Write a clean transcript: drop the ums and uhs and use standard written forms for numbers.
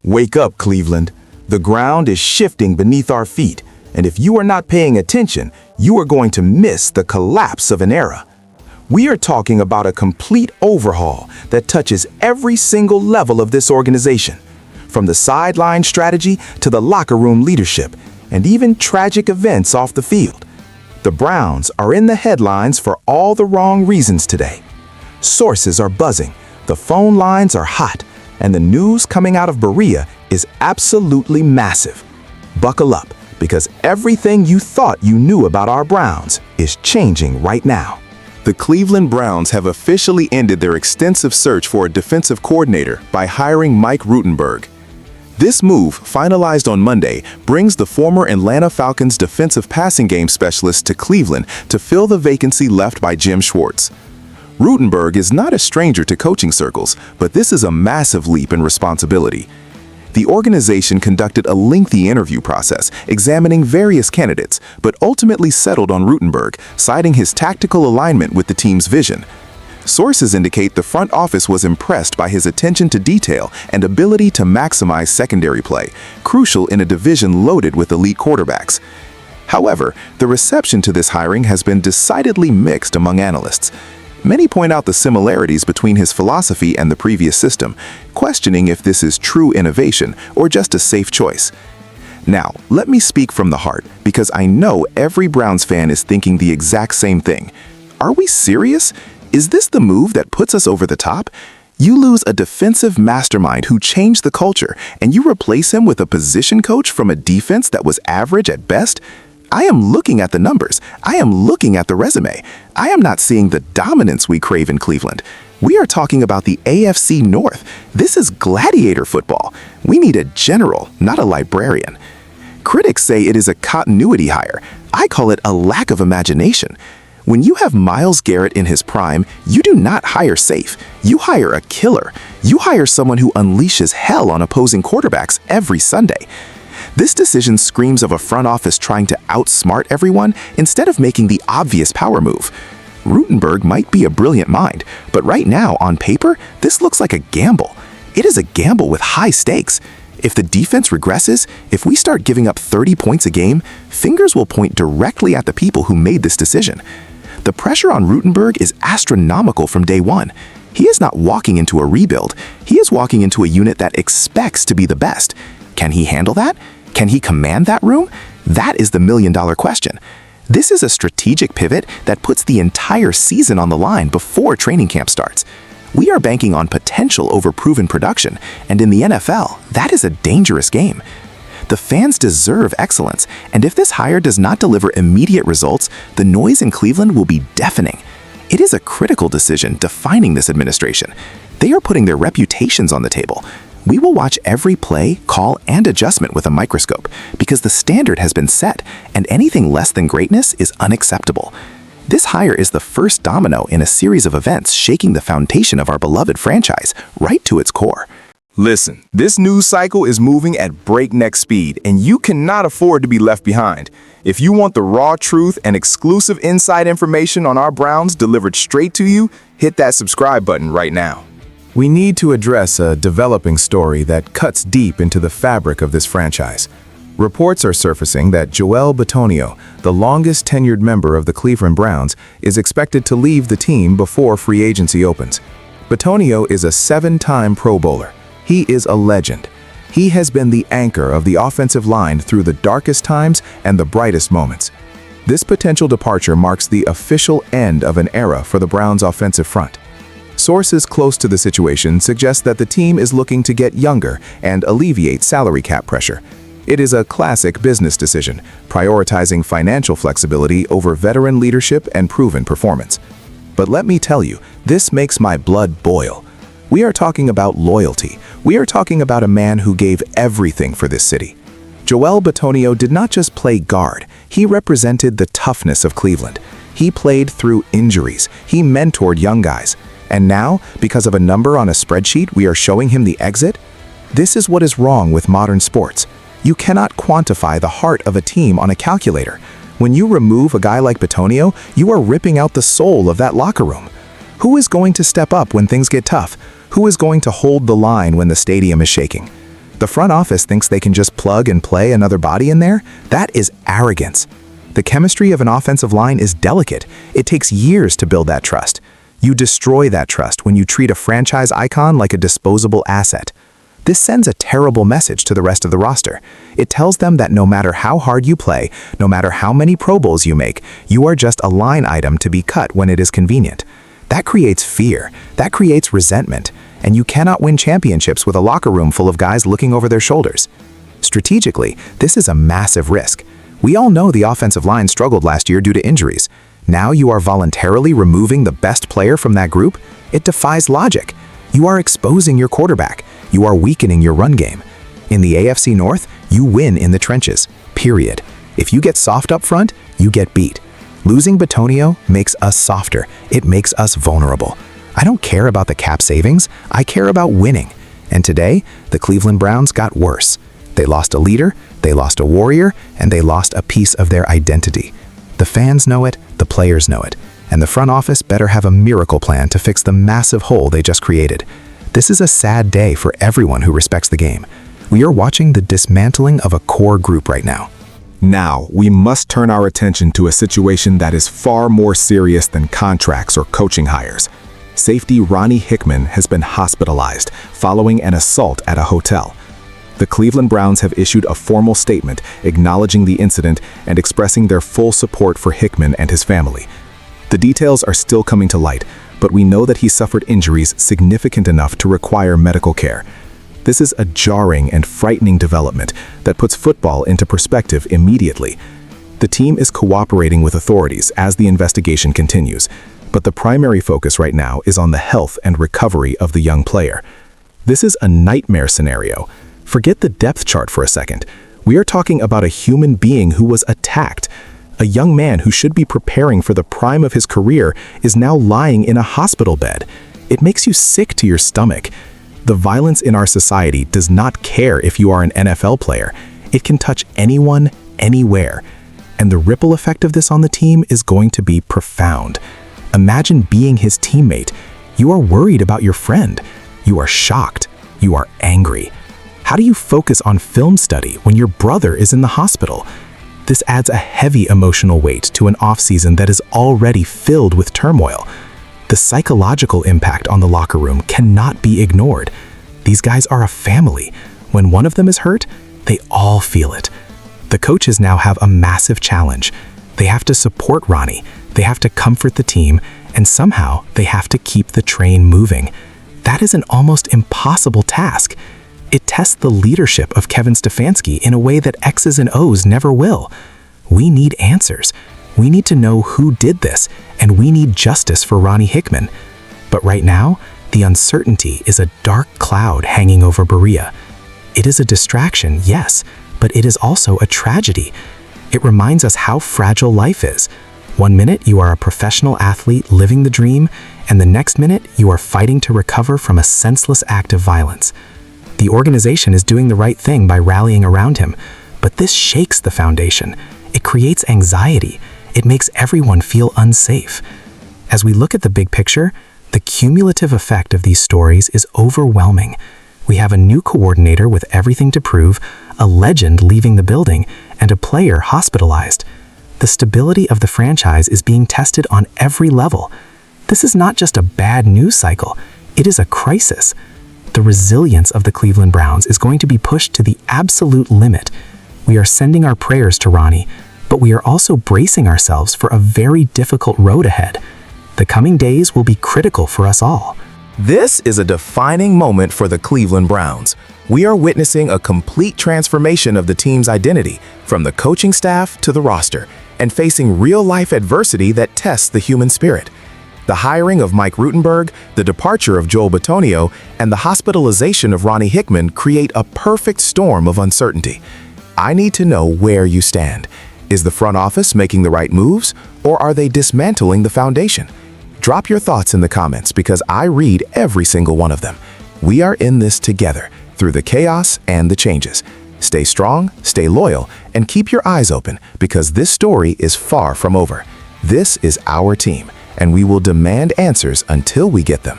Wake up, Cleveland. The ground is shifting beneath our feet, and if you are not paying attention, you are going to miss the collapse of an era. We are talking about a complete overhaul that touches every single level of this organization, from the sideline strategy to the locker room leadership, and even tragic events off the field. The Browns are in the headlines for all the wrong reasons today. Sources are buzzing, the phone lines are hot, and the news coming out of Berea is absolutely massive. Buckle up, because everything you thought you knew about our Browns is changing right now. The Cleveland Browns have officially ended their extensive search for a defensive coordinator by hiring Mike Rutenberg. This move, finalized on Monday, brings the former Atlanta Falcons defensive passing game specialist to Cleveland to fill the vacancy left by Jim Schwartz. Rutenberg is not a stranger to coaching circles, but this is a massive leap in responsibility. The organization conducted a lengthy interview process, examining various candidates, but ultimately settled on Rutenberg, citing his tactical alignment with the team's vision. Sources indicate the front office was impressed by his attention to detail and ability to maximize secondary play, crucial in a division loaded with elite quarterbacks. However, the reception to this hiring has been decidedly mixed among analysts. Many point out the similarities between his philosophy and the previous system, questioning if this is true innovation or just a safe choice. Now, let me speak from the heart, because I know every Browns fan is thinking the exact same thing. Are we serious? Is this the move that puts us over the top? You lose a defensive mastermind who changed the culture, and you replace him with a position coach from a defense that was average at best? I am looking at the numbers. I am looking at the resume. I am not seeing the dominance we crave in Cleveland. We are talking about the AFC North. This is gladiator football. We need a general, not a librarian. Critics say it is a continuity hire. I call it a lack of imagination. When you have Myles Garrett in his prime, you do not hire safe. You hire a killer. You hire someone who unleashes hell on opposing quarterbacks every Sunday. This decision screams of a front office trying to outsmart everyone instead of making the obvious power move. Rutenberg might be a brilliant mind, but right now, on paper, this looks like a gamble. It is a gamble with high stakes. If the defense regresses, if we start giving up 30 points a game, fingers will point directly at the people who made this decision. The pressure on Rutenberg is astronomical from day one. He is not walking into a rebuild. He is walking into a unit that expects to be the best. Can he handle that? Can he command that room? That is the million-dollar question. This is a strategic pivot that puts the entire season on the line before training camp starts. We are banking on potential over proven production, and in the NFL, that is a dangerous game. The fans deserve excellence, and if this hire does not deliver immediate results, the noise in Cleveland will be deafening. It is a critical decision defining this administration. They are putting their reputations on the table. We will watch every play, call, and adjustment with a microscope because the standard has been set, and anything less than greatness is unacceptable. This hire is the first domino in a series of events shaking the foundation of our beloved franchise right to its core. Listen, this news cycle is moving at breakneck speed, and you cannot afford to be left behind. If you want the raw truth and exclusive inside information on our Browns delivered straight to you, hit that subscribe button right now. We need to address a developing story that cuts deep into the fabric of this franchise. Reports are surfacing that Joel Bitonio, the longest tenured member of the Cleveland Browns, is expected to leave the team before free agency opens. Bitonio is a 7-time Pro Bowler. He is a legend. He has been the anchor of the offensive line through the darkest times and the brightest moments. This potential departure marks the official end of an era for the Browns' offensive front. Sources close to the situation suggest that the team is looking to get younger and alleviate salary cap pressure. It is a classic business decision, prioritizing financial flexibility over veteran leadership and proven performance. But let me tell you, this makes my blood boil. We are talking about loyalty. We are talking about a man who gave everything for this city. Joel Bitonio did not just play guard. He represented the toughness of Cleveland. He played through injuries. He mentored young guys. And now, because of a number on a spreadsheet, we are showing him the exit? This is what is wrong with modern sports. You cannot quantify the heart of a team on a calculator. When you remove a guy like Bitonio, you are ripping out the soul of that locker room. Who is going to step up when things get tough? Who is going to hold the line when the stadium is shaking? The front office thinks they can just plug and play another body in there? That is arrogance. The chemistry of an offensive line is delicate. It takes years to build that trust. You destroy that trust when you treat a franchise icon like a disposable asset. This sends a terrible message to the rest of the roster. It tells them that no matter how hard you play, no matter how many Pro Bowls you make, you are just a line item to be cut when it is convenient. That creates fear. That creates resentment. And you cannot win championships with a locker room full of guys looking over their shoulders. Strategically, this is a massive risk. We all know the offensive line struggled last year due to injuries. Now you are voluntarily removing the best player from that group? It defies logic. You are exposing your quarterback. You are weakening your run game. In the AFC North, you win in the trenches, period. If you get soft up front, you get beat. Losing Bitonio makes us softer. It makes us vulnerable. I don't care about the cap savings. I care about winning. And today, the Cleveland Browns got worse. They lost a leader, they lost a warrior, and they lost a piece of their identity. The fans know it, the players know it, and the front office better have a miracle plan to fix the massive hole they just created. This is a sad day for everyone who respects the game. We are watching the dismantling of a core group right now. Now, we must turn our attention to a situation that is far more serious than contracts or coaching hires. Safety Ronnie Hickman has been hospitalized following an assault at a hotel. The Cleveland Browns have issued a formal statement acknowledging the incident and expressing their full support for Hickman and his family. The details are still coming to light, but we know that he suffered injuries significant enough to require medical care. This is a jarring and frightening development that puts football into perspective immediately. The team is cooperating with authorities as the investigation continues, but the primary focus right now is on the health and recovery of the young player. This is a nightmare scenario. Forget the depth chart for a second. We are talking about a human being who was attacked. A young man who should be preparing for the prime of his career is now lying in a hospital bed. It makes you sick to your stomach. The violence in our society does not care if you are an NFL player. It can touch anyone, anywhere. And the ripple effect of this on the team is going to be profound. Imagine being his teammate. You are worried about your friend. You are shocked. You are angry. How do you focus on film study when your brother is in the hospital? This adds a heavy emotional weight to an offseason that is already filled with turmoil. The psychological impact on the locker room cannot be ignored. These guys are a family. When one of them is hurt, they all feel it. The coaches now have a massive challenge. They have to support Ronnie, they have to comfort the team, and somehow they have to keep the train moving. That is an almost impossible task. It tests the leadership of Kevin Stefanski in a way that X's and O's never will. We need answers. We need to know who did this, and we need justice for Ronnie Hickman. But right now, the uncertainty is a dark cloud hanging over Berea. It is a distraction, yes, but it is also a tragedy. It reminds us how fragile life is. One minute you are a professional athlete living the dream, and the next minute you are fighting to recover from a senseless act of violence. The organization is doing the right thing by rallying around him, but this shakes the foundation. It creates anxiety. It makes everyone feel unsafe. As we look at the big picture, the cumulative effect of these stories is overwhelming. We have a new coordinator with everything to prove, a legend leaving the building, and a player hospitalized. The stability of the franchise is being tested on every level. This is not just a bad news cycle, it is a crisis. The resilience of the Cleveland Browns is going to be pushed to the absolute limit. We are sending our prayers to Ronnie, but we are also bracing ourselves for a very difficult road ahead. The coming days will be critical for us all. This is a defining moment for the Cleveland Browns. We are witnessing a complete transformation of the team's identity, from the coaching staff to the roster, and facing real-life adversity that tests the human spirit. The hiring of Mike Rutenberg, the departure of Joel Bitonio, and the hospitalization of Ronnie Hickman create a perfect storm of uncertainty. I need to know where you stand. Is the front office making the right moves, or are they dismantling the foundation? Drop your thoughts in the comments because I read every single one of them. We are in this together, through the chaos and the changes. Stay strong, stay loyal, and keep your eyes open because this story is far from over. This is our team, and we will demand answers until we get them.